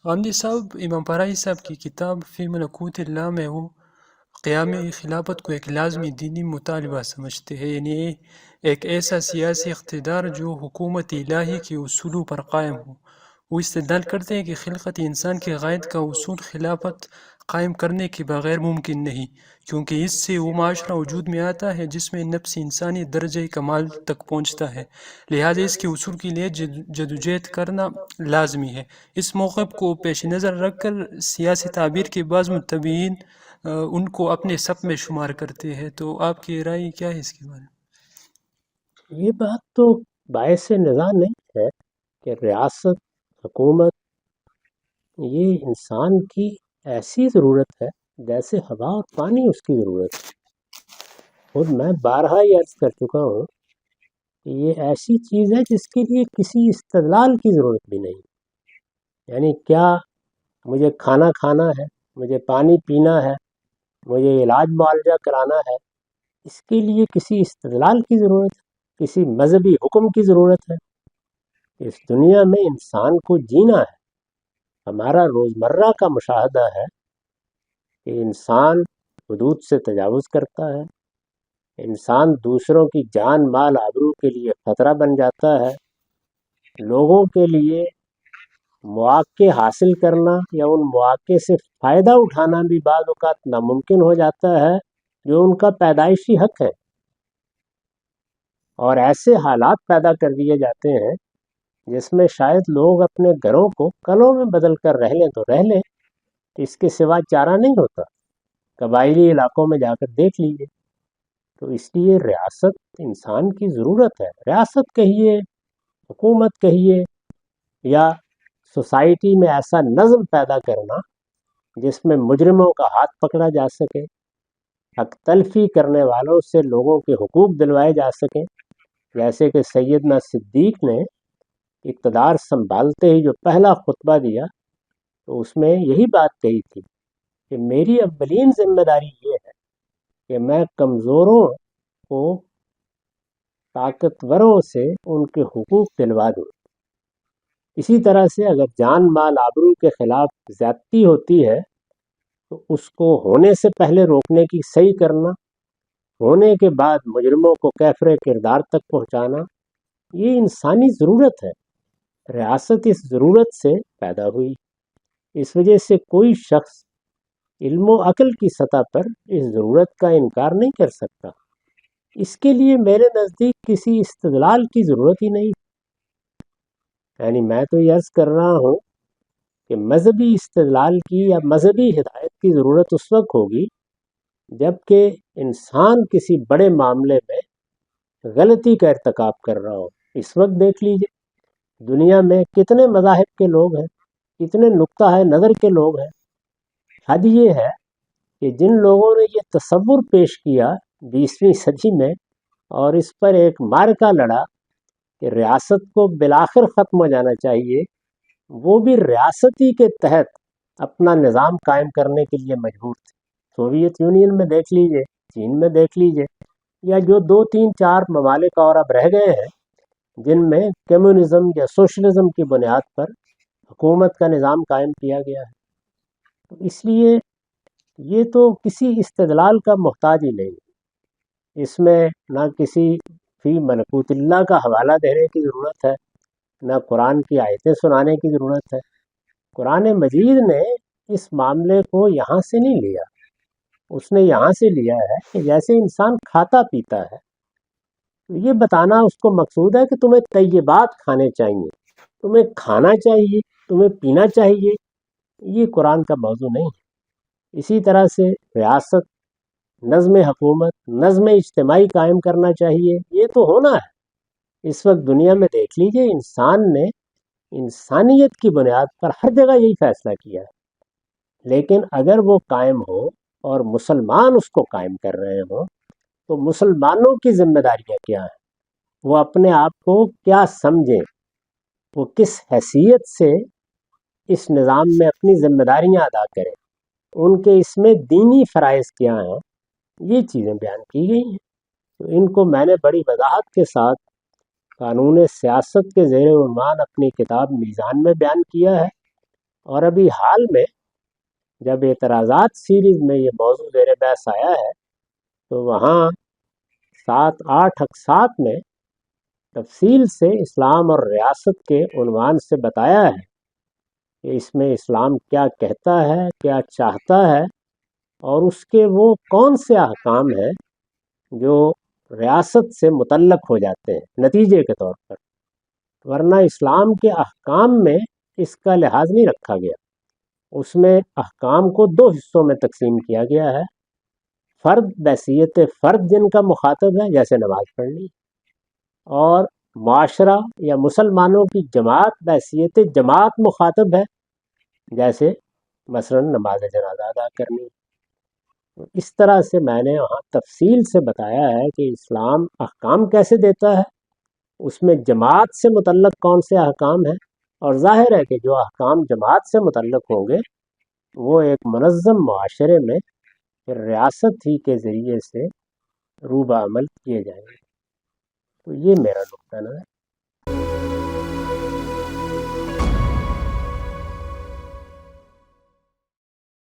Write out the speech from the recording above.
غامدی صاحب امام فرائی صاحب کی کتاب فی ملکوت اللہ میں وہ قیام خلافت کو ایک لازمی دینی مطالبہ سمجھتے ہیں، یعنی ایک ایسا سیاسی اقتدار جو حکومت الہی کے اصولوں پر قائم ہو۔ وہ استدلال کرتے ہیں کہ خلقت انسان کی غائد کا اصول خلافت قائم کرنے کے بغیر ممکن نہیں، کیونکہ اس سے وہ معاشرہ وجود میں آتا ہے جس میں نفس انسانی درجہ کمال تک پہنچتا ہے، لہٰذا اس کے اصول کے لیے جدوجہد کرنا لازمی ہے۔ اس موقف کو پیش نظر رکھ کر سیاسی تعبیر کے بعض متبعین ان کو اپنے صف میں شمار کرتے ہیں، تو آپ کی رائے کیا ہے اس کے بارے میں؟ یہ بات تو باعث نظر نہیں ہے کہ ریاست، حکومت یہ انسان کی ایسی ضرورت ہے جیسے ہوا اور پانی اس کی ضرورت ہے۔ اور میں بارہا یہ عرض کر چکا ہوں کہ یہ ایسی چیز ہے جس کے لیے کسی استدلال کی ضرورت بھی نہیں۔ یعنی کیا مجھے کھانا کھانا ہے، مجھے پانی پینا ہے، مجھے علاج معالجہ کرانا ہے، اس کے لیے کسی استدلال کی ضرورت ہے، کسی مذہبی حکم کی ضرورت ہے؟ اس دنیا میں انسان کو جینا ہے۔ ہمارا روزمرہ کا مشاہدہ ہے کہ انسان حدود سے تجاوز کرتا ہے، انسان دوسروں کی جان مال آبرو کے لیے خطرہ بن جاتا ہے، لوگوں کے لیے مواقع حاصل کرنا یا ان مواقع سے فائدہ اٹھانا بھی بعض اوقات ناممکن ہو جاتا ہے جو ان کا پیدائشی حق ہے، اور ایسے حالات پیدا کر دیے جاتے ہیں جس میں شاید لوگ اپنے گھروں کو کلوں میں بدل کر رہ لیں تو رہ لیں، اس کے سوا چارہ نہیں ہوتا۔ قبائلی علاقوں میں جا کر دیکھ لیجیے۔ تو اس لیے ریاست انسان کی ضرورت ہے۔ ریاست کہیے، حکومت کہیے، یا سوسائٹی میں ایسا نظم پیدا کرنا جس میں مجرموں کا ہاتھ پکڑا جا سکے، حق تلفی کرنے والوں سے لوگوں کے حقوق دلوائے جا سکیں، جیسے کہ سیدنا صدیق نے اقتدار سنبھالتے ہی جو پہلا خطبہ دیا تو اس میں یہی بات کہی تھی کہ میری اولین ذمہ داری یہ ہے کہ میں کمزوروں کو طاقتوروں سے ان کے حقوق دلوا دوں۔ اسی طرح سے اگر جان مال آبرو کے خلاف زیادتی ہوتی ہے تو اس کو ہونے سے پہلے روکنے کی صحیح کرنا، ہونے کے بعد مجرموں کو کیفر کردار تک پہنچانا، یہ انسانی ضرورت ہے۔ ریاست اس ضرورت سے پیدا ہوئی، اس وجہ سے کوئی شخص علم و عقل کی سطح پر اس ضرورت کا انکار نہیں کر سکتا۔ اس کے لیے میرے نزدیک کسی استدلال کی ضرورت ہی نہیں۔ یعنی میں تو یہ عرض کر رہا ہوں کہ مذہبی استدلال کی یا مذہبی ہدایت کی ضرورت اس وقت ہوگی جب کہ انسان کسی بڑے معاملے میں غلطی کا ارتکاب کر رہا ہو۔ اس وقت دیکھ لیجئے دنیا میں کتنے مذاہب کے لوگ ہیں، کتنے نقطہ نظر کے لوگ ہیں۔ حد یہ ہے کہ جن لوگوں نے یہ تصور پیش کیا 20ویں صدی میں اور اس پر ایک معرکہ لڑا کہ ریاست کو بالآخر ختم ہو جانا چاہیے، وہ بھی ریاستی کے تحت اپنا نظام قائم کرنے کے لیے مجبور تھے۔ سوویت یونین میں دیکھ لیجئے، چین میں دیکھ لیجئے، یا جو 2 3 4 ممالک اور اب رہ گئے ہیں جن میں کمیونزم یا سوشلزم کی بنیاد پر حکومت کا نظام قائم کیا گیا ہے۔ تو اس لیے یہ تو کسی استدلال کا محتاج ہی نہیں۔ اس میں نہ کسی فی ملکوت اللہ کا حوالہ دینے کی ضرورت ہے، نہ قرآن کی آیتیں سنانے کی ضرورت ہے۔ قرآن مجید نے اس معاملے کو یہاں سے نہیں لیا، اس نے یہاں سے لیا ہے کہ جیسے انسان کھاتا پیتا ہے تو یہ بتانا اس کو مقصود ہے کہ تمہیں طیبات کھانے چاہیے، تمہیں کھانا چاہیے، تمہیں پینا چاہیے۔ یہ قرآن کا موضوع نہیں ہے۔ اسی طرح سے ریاست، نظم حکومت، نظم اجتماعی قائم کرنا چاہیے، یہ تو ہونا ہے۔ اس وقت دنیا میں دیکھ لیجئے انسان نے انسانیت کی بنیاد پر ہر جگہ یہی فیصلہ کیا ہے، لیکن اگر وہ قائم ہو اور مسلمان اس کو قائم کر رہے ہوں تو مسلمانوں کی ذمہ داریاں کیا ہیں؟ وہ اپنے آپ کو کیا سمجھیں، وہ کس حیثیت سے اس نظام میں اپنی ذمہ داریاں ادا کریں، ان کے اس میں دینی فرائض کیا ہیں، یہ چیزیں بیان کی گئی ہیں۔ تو ان کو میں نے بڑی وضاحت کے ساتھ قانون سیاست کے زیر عنوان اپنی کتاب میزان میں بیان کیا ہے، اور ابھی حال میں جب اعتراضات سیریز میں یہ موضوع زیر بحث آیا ہے تو وہاں 7-8 اقساط میں تفصیل سے اسلام اور ریاست کے عنوان سے بتایا ہے کہ اس میں اسلام کیا کہتا ہے، کیا چاہتا ہے، اور اس کے وہ کون سے احکام ہیں جو ریاست سے متعلق ہو جاتے ہیں نتیجے کے طور پر، ورنہ اسلام کے احکام میں اس کا لحاظ نہیں رکھا گیا۔ اس میں احکام کو 2 حصوں میں تقسیم کیا گیا ہے، فرد بحیثیت فرد جن کا مخاطب ہے جیسے نماز پڑھنی، اور معاشرہ یا مسلمانوں کی جماعت بحیثیت جماعت مخاطب ہے جیسے مثلا نماز جنازہ ادا کرنی۔ اس طرح سے میں نے وہاں تفصیل سے بتایا ہے کہ اسلام احکام کیسے دیتا ہے، اس میں جماعت سے متعلق کون سے احکام ہیں، اور ظاہر ہے کہ جو احکام جماعت سے متعلق ہوں گے وہ ایک منظم معاشرے میں ریاست ہی کے ذریعے سے روبہ عمل کیے جائیں گے۔ تو یہ میرا نقطہ نظر ہے۔